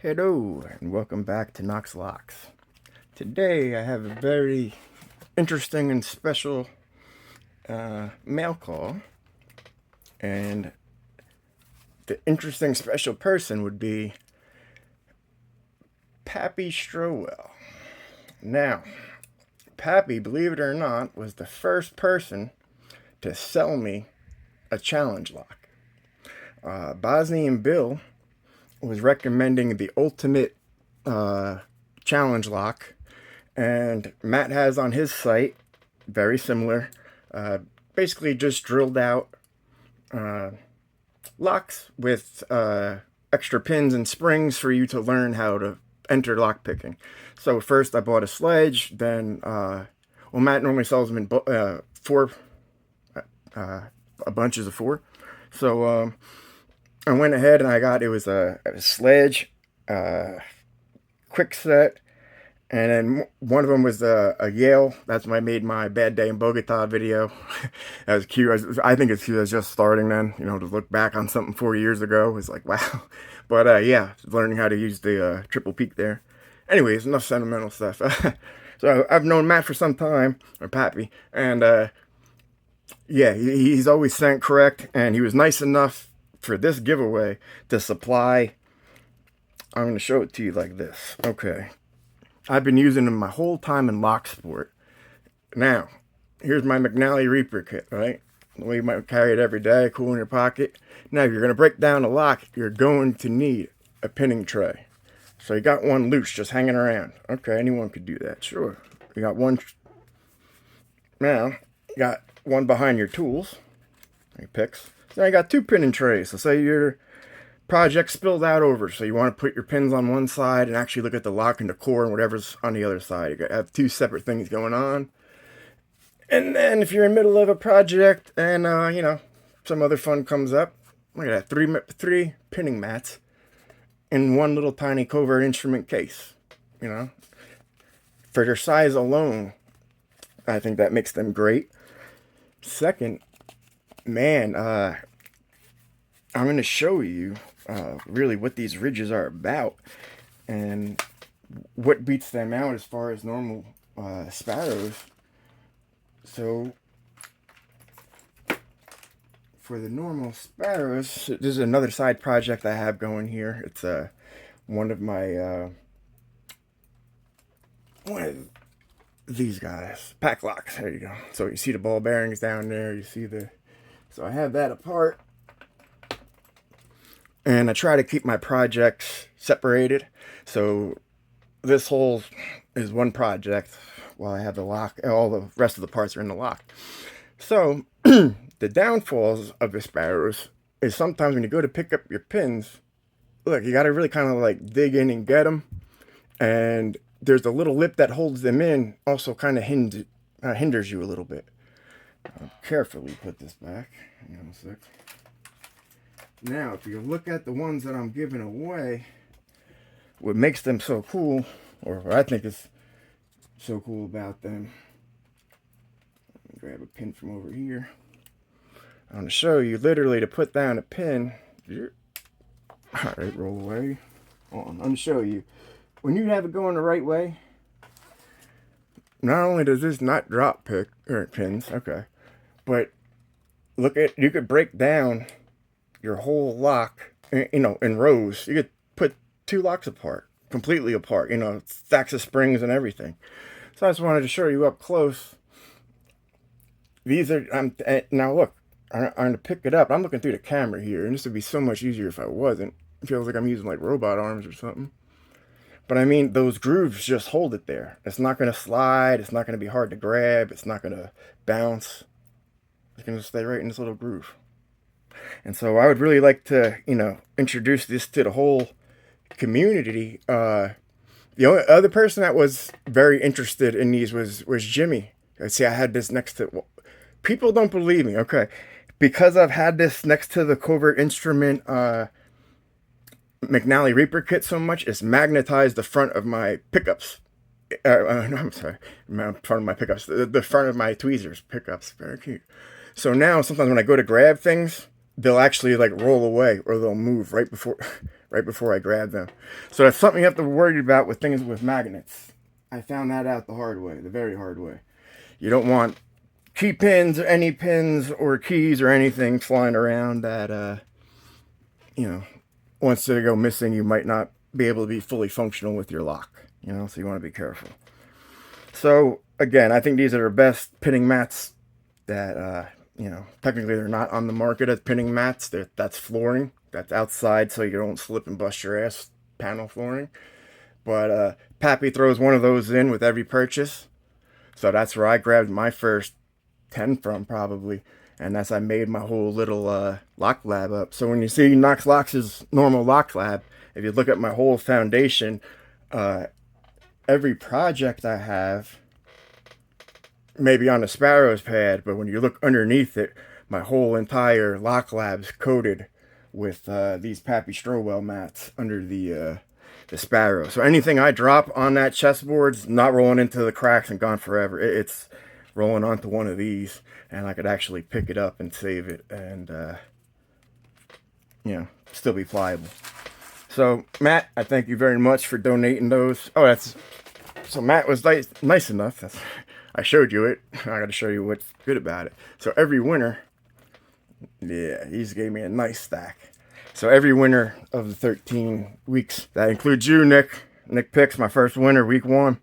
Hello and welcome back to Knoxlocks. Today I have a very interesting and special mail call, and the interesting special person would be Pappy Strowell. Now, Pappy, believe it or not, was the first person to sell me a challenge lock. Bosnian Bill was recommending the ultimate challenge lock, and Matt has on his site very similar, basically just drilled out locks with extra pins and springs for you to learn how to enter lock picking. So first I bought a sledge, then Matt normally sells them in four bunches of four. So I went ahead and I got, it was a sledge, quick set, and then one of them was a Yale. That's when I made my Bad Day in Bogota video. That was cute. I think it's cute. I was just starting then, to look back on something 4 years ago. It's like, wow. But yeah, learning how to use the triple peak there. Anyways, enough sentimental stuff. So I've known Matt for some time, or Pappy, and yeah, he's always sent correct, and he was nice enough for this giveaway to supply. I'm going to show it to you like this. Okay. I've been using them my whole time in locksport. Now, here's my McNally Reaper kit, right? The way you might carry it every day, cool in your pocket. Now, if you're going to break down a lock, you're going to need a pinning tray. So you got one loose just hanging around. Okay, anyone could do that, sure. You got one. Now, you got one behind your tools, your picks. Now you got two pinning trays. So say your project spilled out over, so you want to put your pins on one side and actually look at the lock and the core and whatever's on the other side. You got to have two separate things going on. And then if you're in the middle of a project and some other fun comes up, look at that, three pinning mats in one little tiny covert instrument case. For their size alone, I think that makes them great. Second, man, I'm going to show you really what these ridges are about and what beats them out as far as normal sparrows. So for the normal sparrows, this is another side project I have going here. It's one of my one of these guys, pack locks. There you go. So you see the ball bearings down there. You see so I have that apart. And I try to keep my projects separated. So this whole is one project while I have the lock. All the rest of the parts are in the lock. So the downfalls of the sparrows is sometimes when you go to pick up your pins, look, you got to really kind of like dig in and get them. And there's a little lip that holds them in, also kind of hinders you a little bit. I'll carefully put this back. Hang on a sec. Now, if you look at the ones that I'm giving away, what makes them so cool, or what I think is so cool about them, let me grab a pin from over here. I'm going to show you literally to put down a pin. Alright, roll away. Hold on, I'm going to show you. When you have it going the right way, not only does this not drop pins, okay, but look at, you could break down your whole lock, in rows. You could put two locks apart, completely apart, stacks of springs and everything. So I just wanted to show you up close. These are, now look, I'm going to pick it up. I'm looking through the camera here, and this would be so much easier if I wasn't. It feels like I'm using like robot arms or something. But I mean, those grooves just hold it there. It's not going to slide. It's not going to be hard to grab. It's not going to bounce. It's going to stay right in this little groove. And so I would really like to, introduce this to the whole community. The only other person that was very interested in these was Jimmy. See, I had this next to... People don't believe me, okay. Because I've had this next to the covert instrument McNally Reaper kit so much, it's magnetized the front of my pickups. No, I'm sorry. Front of my pickups. The front of my tweezers pickups. Very cute. So now, sometimes when I go to grab things, they'll actually like roll away, or they'll move right right before I grabbed them. So that's something you have to worry about with things with magnets. I found that out the hard way, the very hard way. You don't want key pins or any pins or keys or anything flying around that, you know, once they go missing, you might not be able to be fully functional with your lock, you know, so you want to be careful. So, again, I think these are the best pinning mats that, you know, technically they're not on the market as pinning mats. That's flooring. That's outside so you don't slip and bust your ass, panel flooring. But Pappy throws one of those in with every purchase. So that's where I grabbed my first 10 from, probably. And that's I made my whole little lock lab up. So when you see Knoxlocks' normal lock lab, if you look at my whole foundation, every project I have, maybe on a Sparrow's pad, but when you look underneath it, my whole entire lock lab's coated with these Pappy Strowell mats under the Sparrow. So anything I drop on that chessboard's not rolling into the cracks and gone forever. It's rolling onto one of these, and I could actually pick it up and save it and, you know, still be pliable. So, Matt, I thank you very much for donating those. Oh, so Matt was nice enough. I showed you it. I got to show you what's good about it. So every winter, yeah, he's gave me a nice stack. So every winter of the 13 weeks, that includes you, Nick. Nick picks my first winter, week 1.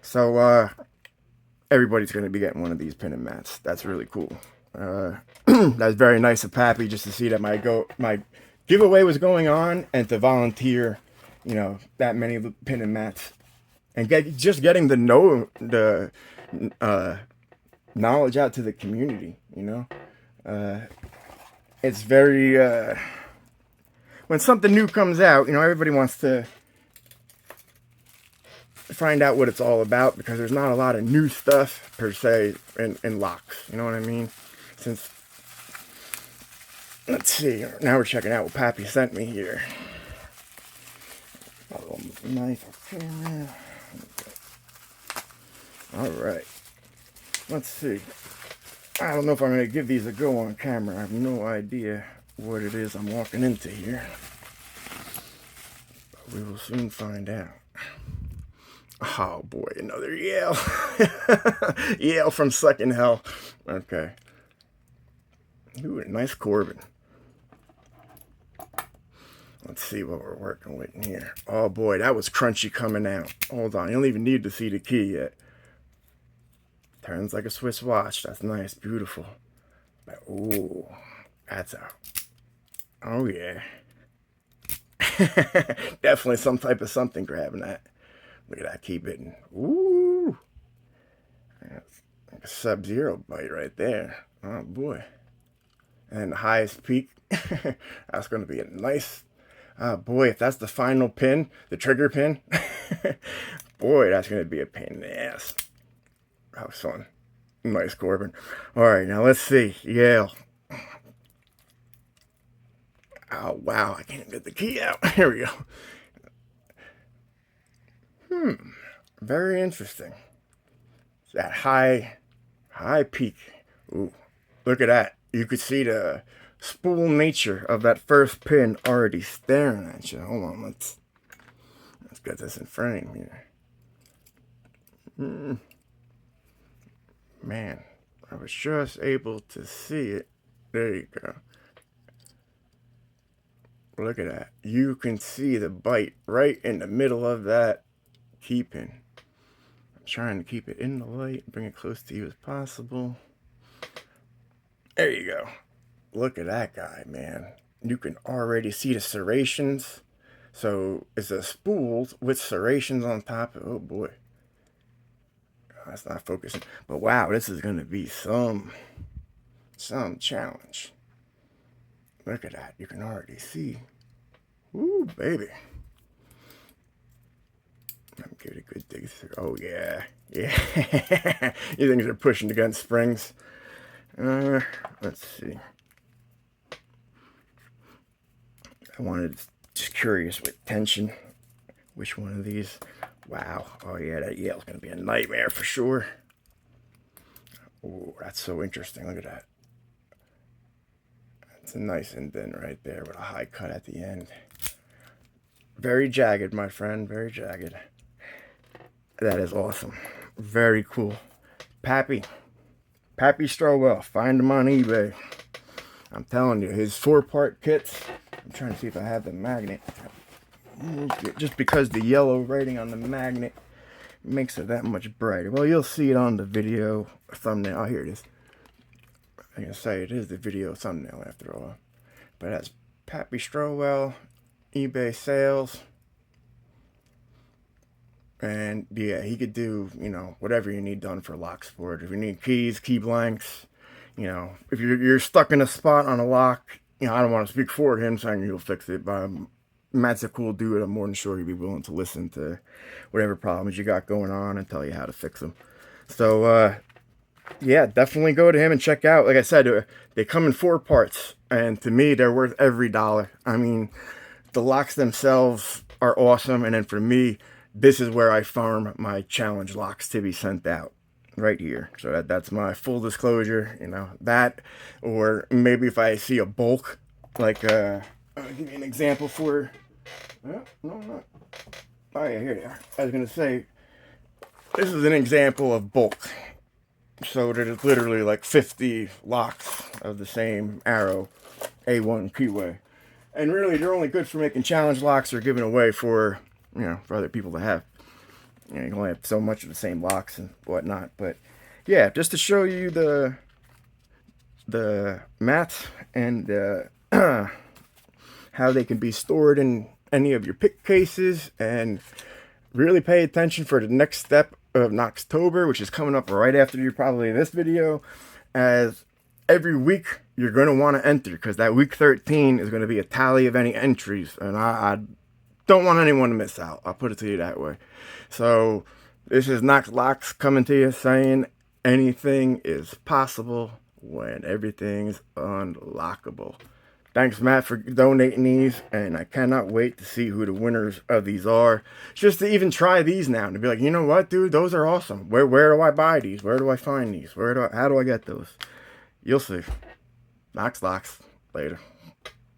So everybody's going to be getting one of these pinning mats. That's really cool. That's very nice of Pappy just to see that my giveaway was going on and to volunteer, you know, that many pinning mats. And getting the knowledge out to the community, you know. It's very, when something new comes out, you know, everybody wants to find out what it's all about, because there's not a lot of new stuff, per se, in locks, you know what I mean? Since, let's see, now we're checking out what Pappy sent me here. A little knife, okay. Alright, let's see. I don't know if I'm going to give these a go on camera. I have no idea what it is I'm walking into here. But we will soon find out. Oh boy, another Yale. Yale from Second Hell. Okay. Ooh, a nice Corbin. Let's see what we're working with in here. Oh boy, that was crunchy coming out. Hold on, you don't even need to see the key yet. Turns like a Swiss watch. That's nice, beautiful. Ooh, that's out. Oh yeah. Definitely some type of something grabbing that. Look at that key bitten. Ooh. That's like a Sub-Zero bite right there. Oh boy. And the highest peak. That's going to be a nice... Oh boy, if that's the final pin, the trigger pin, boy, that's going to be a pain in the ass. That was fun. Nice Corbin. Alright, now let's see. Yale. Oh, wow. I can't get the key out. Here we go. Very interesting. That high peak. Ooh, look at that. You could see the spool nature of that first pin already staring at you. Hold on, let's get this in frame here. Man, I was just able to see it. There you go. Look at that. You can see the bite right in the middle of that key pin. I'm trying to keep it in the light, bring it close to you as possible. There you go. Look at that guy, man. You can already see the serrations. So it's a spool with serrations on top. Oh boy. That's not focusing. But wow, this is going to be some challenge. Look at that. You can already see. Ooh, baby. I'm giving it a good dig through. Oh, yeah. Yeah. These things are pushing against springs. Let's see. I wanted, just curious with tension, which one of these. Wow. Oh, yeah, that Yale's going to be a nightmare for sure. Oh, that's so interesting. Look at that. That's a nice indent right there with a high cut at the end. Very jagged, my friend. Very jagged. That is awesome. Very cool. Pappy. Pappy Strowell. Find him on eBay. I'm telling you, his 4-part kits. I'm trying to see if I have the magnet. Just because the yellow writing on the magnet makes it that much brighter. Well, you'll see it on the video thumbnail. Oh, here it is. I'm going to say it is the video thumbnail after all. But that's Pappy Strowell, eBay sales. And yeah, he could do, you know, whatever you need done for locksport. If you need keys, key blanks, you know, if you're stuck in a spot on a lock, you know, I don't want to speak for him saying he'll fix it, but Matt's a cool dude. I'm more than sure he'd be willing to listen to whatever problems you got going on and tell you how to fix them. So, yeah, definitely go to him and check out. Like I said, they come in 4 parts, and to me, they're worth every dollar. I mean, the locks themselves are awesome, and then for me, this is where I farm my challenge locks to be sent out, right here. So that's my full disclosure, you know, that, or maybe if I see a bulk, like, I'll give you an example for, oh, no, not, oh yeah, here they are. I was going to say, this is an example of bulk. So there's literally like 50 locks of the same arrow, A1 keyway. And really, they're only good for making challenge locks or giving away for, you know, for other people to have. You know, you can only have so much of the same locks and whatnot. But yeah, just to show you the mats and how they can be stored in any of your pick cases, and really pay attention for the next step of Knoxtober, which is coming up right after you probably this video, as every week you're going to want to enter, because that week 13 is going to be a tally of any entries, and I don't want anyone to miss out. I'll put it to you that way. So this is knoxlocks coming to you saying anything is possible when everything's unlockable. Thanks, Matt, for donating these, and I cannot wait to see who the winners of these are. Just to even try these now, and to be like, you know what, dude, those are awesome. Where do I buy these? Where do I find these? How do I get those? You'll see. Knoxlocks. Later.